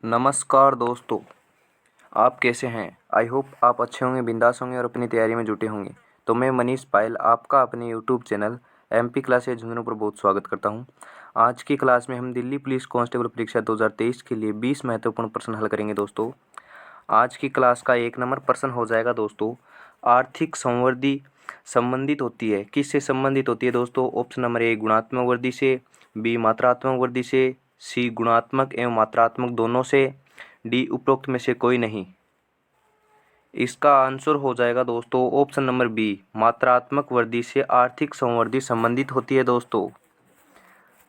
नमस्कार दोस्तों, आप कैसे हैं? आई होप आप अच्छे होंगे, बिंदास होंगे और अपनी तैयारी में जुटे होंगे। तो मैं मनीष पायल आपका अपने YouTube channel MP classes Jhunjhunu पर बहुत स्वागत करता हूं। आज की क्लास में हम दिल्ली पुलिस कांस्टेबल परीक्षा 2023 के लिए 20 महत्वपूर्ण प्रश्न हल करेंगे दोस्तों। आज की क्लास का 1 नंबर प्रश्न हो जाएगा दोस्तों, आर्थिक संवृद्धि संबंधित होती है, किससे संबंधित होती है दोस्तों? ऑप्शन नंबर ए गुणात्मक वृद्धि से, बी मात्रात्मक वृद्धि से, सी गुणात्मक एवं मात्रात्मक दोनों से, डी उपरोक्त में से कोई नहीं। इसका आंसर हो जाएगा दोस्तों ऑप्शन नंबर बी, मात्रात्मक वृद्धि से आर्थिक संवृद्धि संबंधित होती है दोस्तों।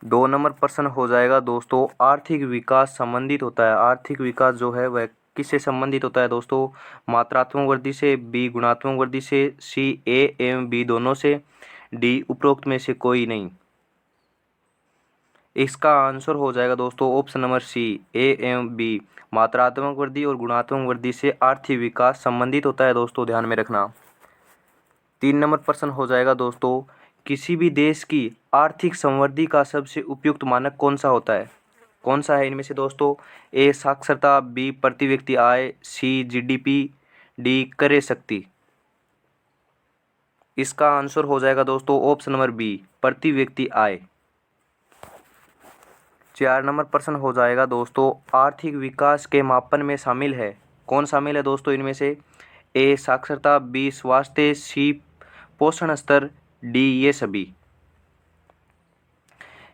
2 नंबर प्रश्न हो जाएगा दोस्तों, आर्थिक विकास संबंधित होता है। आर्थिक विकास जो है वह किससे संबंधित होता है दोस्तों? मात्रात्मक वृद्धि से, बी गुणात्मक वृद्धि से, सी ए एवं बी दोनों से, डी उपरोक्त में से कोई नहीं। इसका आंसर हो जाएगा दोस्तों ऑप्शन नंबर सी, ए एवं बी, मात्रात्मक वृद्धि और गुणात्मक वृद्धि से आर्थिक विकास संबंधित होता है दोस्तों, ध्यान में रखना। 3 नंबर प्रश्न हो जाएगा दोस्तों, किसी भी देश की आर्थिक संवृद्धि का सबसे उपयुक्त मानक कौन सा होता है? कौन सा है इनमें से दोस्तों? ए साक्षरता, बी प्रति व्यक्ति आय, सी जीडीपी, डी क्रय शक्ति। इसका आंसर हो जाएगा दोस्तों ऑप्शन नंबर बी, प्रति व्यक्ति आय। 4 नंबर प्रश्न हो जाएगा दोस्तों, आर्थिक विकास के मापन में शामिल है, कौन शामिल है दोस्तों इनमें से? ए साक्षरता, बी स्वास्थ्य, सी पोषण स्तर, डी ये सभी।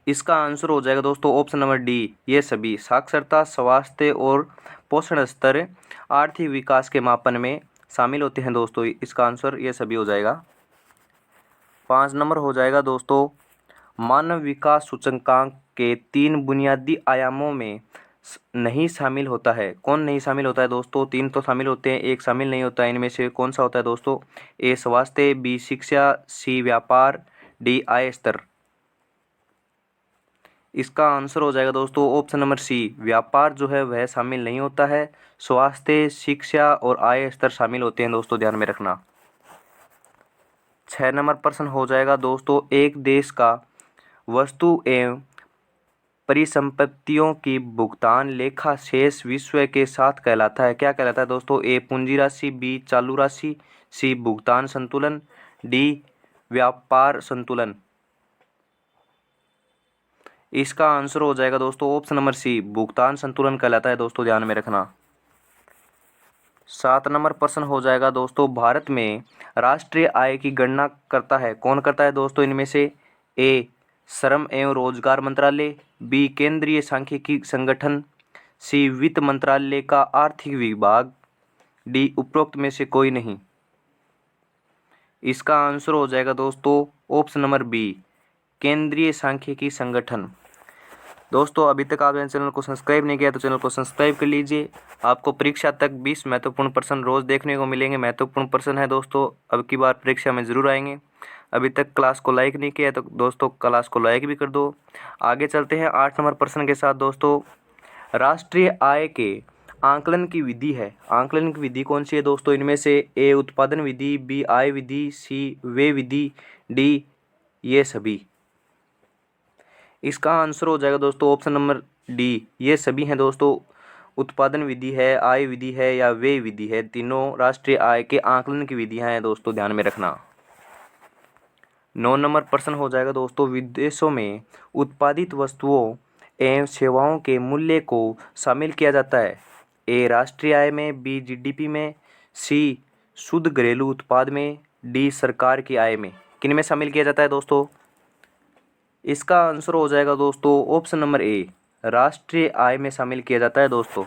इसका आंसर हो जाएगा दोस्तों ऑप्शन नंबर डी, ये सभी। साक्षरता, स्वास्थ्य और पोषण स्तर आर्थिक विकास के मापन में शामिल होते हैं दोस्तों। इसका आंसर ये सभी हो जाएगा। 5 नंबर हो जाएगा दोस्तों, मानव विकास सूचकांक के 3 बुनियादी आयामों में नहीं शामिल होता है, कौन नहीं शामिल होता है दोस्तों? 3 तो शामिल होते हैं, एक शामिल नहीं होता है। इनमें से कौन सा होता है दोस्तों? ए स्वास्थ्य, बी शिक्षा, सी व्यापार, डी आय स्तर। इसका आंसर हो जाएगा दोस्तों ऑप्शन नंबर सी, व्यापार जो है वह शामिल नहीं होता है। स्वास्थ्य, शिक्षा और आय स्तर शामिल होते हैं दोस्तों, ध्यान में रखना। 6 नंबर प्रश्न हो जाएगा दोस्तों, एक देश का वस्तु एवं परिसंपत्तियों की भुगतान लेखा शेष विश्व के साथ कहलाता है, क्या कहलाता है दोस्तों? ए पूंजी राशि, बी चालू राशि, सी भुगतान संतुलन, डी व्यापार संतुलन। इसका आंसर हो जाएगा दोस्तों ऑप्शन नंबर सी, भुगतान संतुलन कहलाता है दोस्तों, ध्यान में रखना। 7 नंबर प्रश्न हो जाएगा दोस्तों, भारत में राष्ट्रीय आय की गणना करता है, कौन करता है दोस्तों इनमें से? ए श्रम एवं रोजगार मंत्रालय, बी केंद्रीय सांख्यिकी संगठन, सी वित्त मंत्रालय का आर्थिक विभाग, डी उपरोक्त में से कोई नहीं। इसका आंसर हो जाएगा दोस्तों ऑप्शन नंबर बी, केंद्रीय सांख्यिकी संगठन। दोस्तों अभी तक आपने चैनल को सब्सक्राइब नहीं किया तो चैनल को सब्सक्राइब कर लीजिए। आपको परीक्षा तक 20 महत्वपूर्ण प्रश्न रोज देखने को मिलेंगे। महत्वपूर्ण प्रश्न है दोस्तों, अब की बार परीक्षा में ज़रूर आएंगे। अभी तक क्लास को लाइक नहीं किया तो दोस्तों क्लास को लाइक भी कर दो। आगे चलते हैं 8 नंबर प्रश्न के साथ दोस्तों, राष्ट्रीय आय के आंकलन की विधि है। आंकलन की विधि कौन सी है दोस्तों इनमें से? ए उत्पादन विधि, बी आय विधि, सी व्यय विधि, डी ये सभी। इसका आंसर हो जाएगा दोस्तों ऑप्शन नंबर डी, ये सभी हैं दोस्तों। उत्पादन विधि है, आय विधि है या व्यय विधि है, तीनों राष्ट्रीय आय के आंकलन की विधियां हैं दोस्तों, ध्यान में रखना। 9 नंबर प्रश्न हो जाएगा दोस्तों, विदेशों में उत्पादित वस्तुओं एवं सेवाओं के मूल्य को शामिल किया जाता है। ए राष्ट्रीय आय में, बी जीडीपी में, सी शुद्ध घरेलू उत्पाद में, डी सरकार की आय में। किन में शामिल किया जाता है दोस्तों? इसका आंसर हो जाएगा दोस्तों ऑप्शन नंबर ए, राष्ट्रीय आय में शामिल किया जाता है दोस्तों।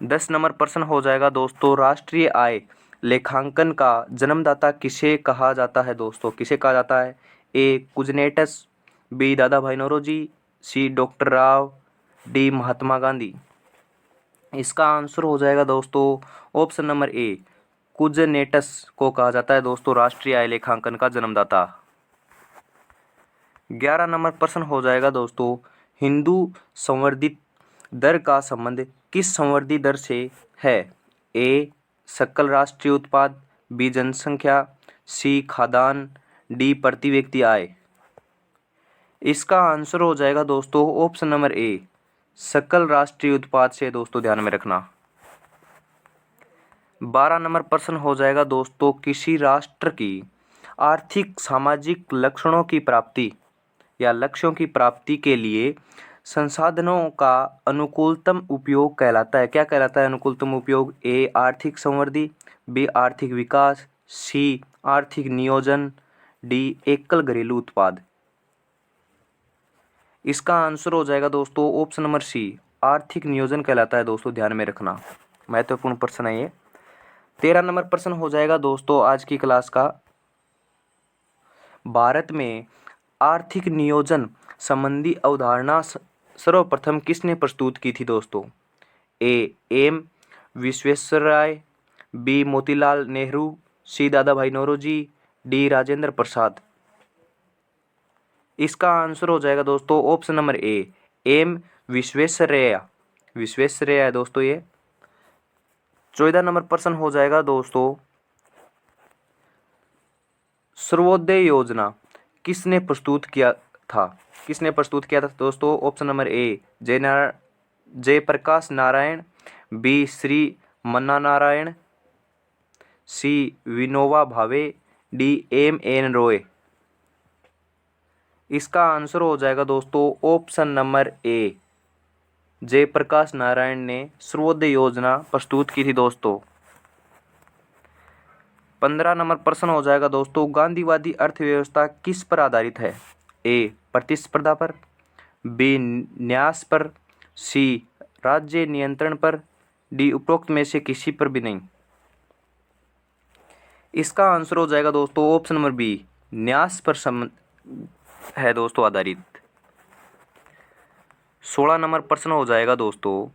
10 नंबर प्रश्न हो जाएगा दोस्तों, राष्ट्रीय आय लेखांकन का जन्मदाता किसे कहा जाता है दोस्तों? किसे कहा जाता है? ए कुजनेटस, बी दादा भाई नौरोजी, सी डॉक्टर राव, डी महात्मा गांधी। इसका आंसर हो जाएगा दोस्तों ऑप्शन नंबर ए, कुजनेटस को कहा जाता है दोस्तों राष्ट्रीय आय लेखांकन का जन्मदाता। 11 नंबर प्रश्न हो जाएगा दोस्तों, हिंदू संवर्धित दर का संबंध किस संवर्धित दर से है? ए सकल राष्ट्रीय उत्पाद, बी जनसंख्या, सी खाद्यान्न, डी प्रति व्यक्ति आय। इसका आंसर हो जाएगा दोस्तों ऑप्शन नंबर ए, सकल राष्ट्रीय उत्पाद से दोस्तों ध्यान में रखना। 12 नंबर प्रश्न हो जाएगा दोस्तों, किसी राष्ट्र की आर्थिक सामाजिक लक्षणों की प्राप्ति या लक्ष्यों की प्राप्ति के लिए संसाधनों का अनुकूलतम उपयोग कहलाता है। क्या कहलाता है अनुकूलतम उपयोग? ए आर्थिक समृद्धि, बी आर्थिक विकास, सी आर्थिक नियोजन, डी एकल घरेलू उत्पाद। इसका आंसर हो जाएगा दोस्तों ऑप्शन नंबर सी, आर्थिक नियोजन कहलाता है दोस्तों, ध्यान में रखना। महत्वपूर्ण प्रश्न है ये। 13 नंबर प्रश्न हो जाएगा दोस्तों आज की क्लास का, भारत में आर्थिक नियोजन संबंधी अवधारणा सर्वप्रथम किसने प्रस्तुत की थी दोस्तों? A M Visvesvaraya, B Motilal Nehru, C Dadabhai Naoroji, D Rajendra Prasad. इसका आंसर हो जाएगा दोस्तों option number A, M Visvesvaraya. Visvesvaraya है दोस्तों ये। 14 नंबर प्रश्न हो जाएगा दोस्तों, सर्वोदय योजना किसने प्रस्तुत किया था? किसने प्रस्तुत किया था दोस्तों? Option number A, Jayaprakash Narayan, B Shriman Narayan, C Vinoba Bhave, D M N Roy. इसका आंसर हो जाएगा दोस्तों option number A, Jayaprakash Narayan ने सर्वोदय योजना प्रस्तुत की थी दोस्तों। 15 नंबर प्रश्न हो जाएगा दोस्तों, गांधीवादी अर्थव्यवस्था किस पर आधारित है? ए प्रतिस्पर्धा पर, बी न्यास पर, सी राज्य नियंत्रण पर, डी उपरोक्त में से किसी पर भी नहीं। इसका आंसर हो जाएगा दोस्तों ऑप्शन नंबर बी, न्यास पर है दोस्तों आधारित। 16 नंबर प्रश्न हो जाएगा दोस्तों,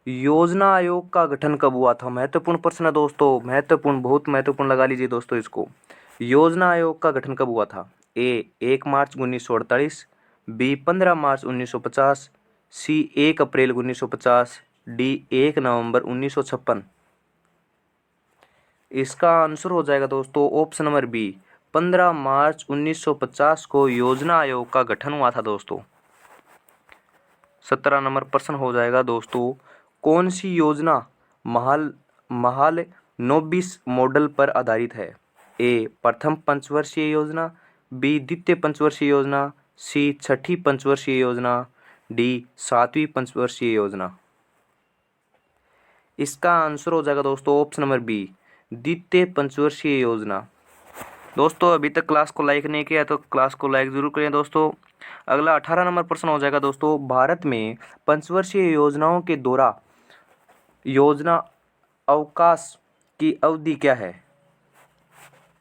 योजना आयोग का गठन कब हुआ था? महत्वपूर्ण प्रश्न है दोस्तों, महत्वपूर्ण, बहुत महत्वपूर्ण, लगा लीजिए दोस्तों इसको। योजना आयोग का गठन कब हुआ था? ए 1 मार्च 1948, बी 15 मार्च 1950, सी 1 अप्रैल 1950, डी 1 नवंबर 1956। इसका आंसर हो जाएगा दोस्तों ऑप्शन नंबर बी, 15 मार्च 1950 को योजना आयोग का गठन हुआ था दोस्तों। 17 नंबर प्रश्न हो जाएगा दोस्तों, कौन सी योजना महाल नोबिस मॉडल पर आधारित है? ए प्रथम पंचवर्षीय योजना, बी द्वितीय पंचवर्षीय योजना, सी छठी पंचवर्षीय योजना, डी सातवीं पंचवर्षीय योजना। इसका आंसर हो जाएगा दोस्तों ऑप्शन नंबर बी, द्वितीय पंचवर्षीय योजना। दोस्तों अभी तक क्लास को लाइक नहीं किया तो क्लास को लाइक जरूर करें दोस्तों। अगला 18 नंबर प्रश्न हो जाएगा दोस्तों, भारत में पंचवर्षीय योजनाओं के दौरान योजना अवकाश की अवधि क्या है?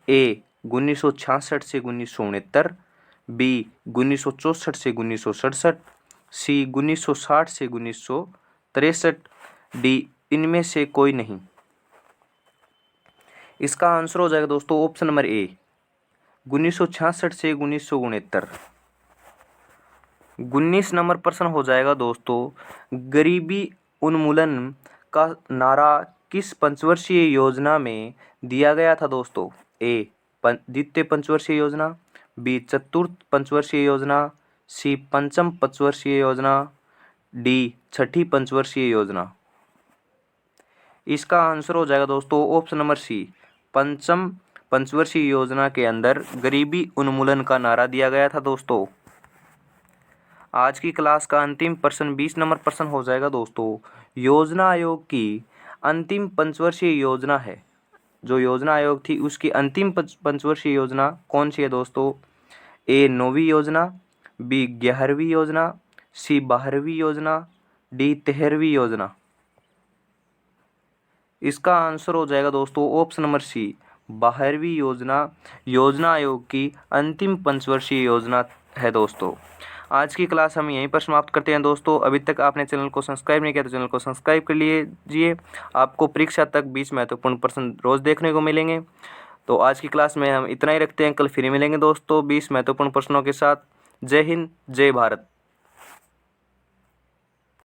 ए 1966 से 1969, बी 1964 से 1967, सी 1960 से 1963, डी इनमें से कोई नहीं। इसका आंसर हो जाएगा दोस्तों ऑप्शन नंबर ए, 1966 से 1969। 19 नंबर प्रश्न हो जाएगा दोस्तों, गरीबी उन्मूलन का नारा किस पंचवर्षीय योजना में दिया गया था दोस्तों? ए द्वितीय पंचवर्षीय योजना, बी चतुर्थ पंचवर्षीय योजना, सी पंचम पंचवर्षीय योजना, डी छठी पंचवर्षीय योजना। इसका आंसर हो जाएगा दोस्तों ऑप्शन नंबर सी, पंचम पंचवर्षीय योजना के अंदर गरीबी उन्मूलन का नारा दिया गया था दोस्तों। आज की क्लास का अंतिम प्रश्न 20 नंबर प्रश्न हो जाएगा दोस्तों, योजना आयोग की अंतिम पंचवर्षीय योजना है, जो योजना आयोग थी उसकी अंतिम पंचवर्षीय योजना कौन सी है दोस्तों? ए 9वीं योजना, बी 11वीं योजना, सी 12वीं योजना, डी 13वीं योजना। इसका आंसर हो जाएगा दोस्तों ऑप्शन नंबर सी, 12वीं योजना योजना आयोग की अंतिम पंचवर्षीय योजना है दोस्तों। आज की क्लास हम यहीं पर समाप्त करते हैं दोस्तों। अभी तक आपने चैनल को सब्सक्राइब नहीं किया तो चैनल को सब्सक्राइब कर लीजिए। आपको परीक्षा तक 20 महत्वपूर्ण प्रश्न रोज देखने को मिलेंगे। तो आज की क्लास में हम इतना ही रखते हैं, कल फिर मिलेंगे दोस्तों 20 महत्वपूर्ण प्रश्नों के साथ। जय हिंद, जय भारत।